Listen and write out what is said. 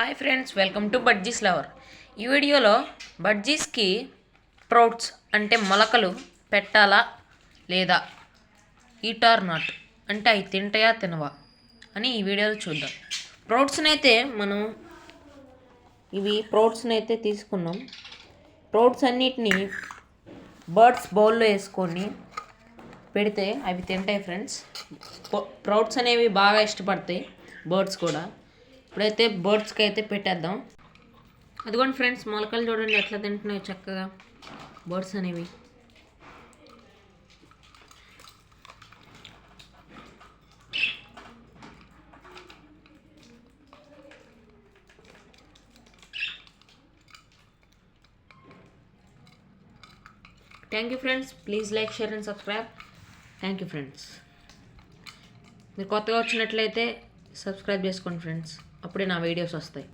Hi friends, welcome to budgies lover. ఈ వీడియోలో బడ్జీస్కి sprouts అంటే మొలకలు పెట్టాలా లేదా, ఈట్ ఆర్ నాట్ అంటే అవి తింటాయా తినవా అని ఈ వీడియోలో చూద్దాం. స్ప్రౌట్స్ని అయితే మనం స్ప్రౌట్స్ని అయితే తీసుకున్నాం. స్ప్రౌట్స్ అన్నిటినీ బర్డ్స్ బౌల్లో వేసుకొని పెడితే అవి తింటాయి ఫ్రెండ్స్. స్ప్రౌట్స్ అనేవి బాగా ఇష్టపడతాయి బర్డ్స్ కూడా. ఇప్పుడైతే బర్డ్స్కి అయితే పెట్టేద్దాం. అదిగోండి ఫ్రెండ్స్, మొలకలు చూడండి ఎట్లా తింటున్నాయి చక్కగా బర్డ్స్ అనేవి. Thank you friends. Please like, share and subscribe. Thank you friends. మీరు కొత్తగా వచ్చినట్లయితే సబ్స్క్రైబ్ చేసుకోండి ఫ్రెండ్స్, అప్పుడే నా వీడియోస్ వస్తాయి.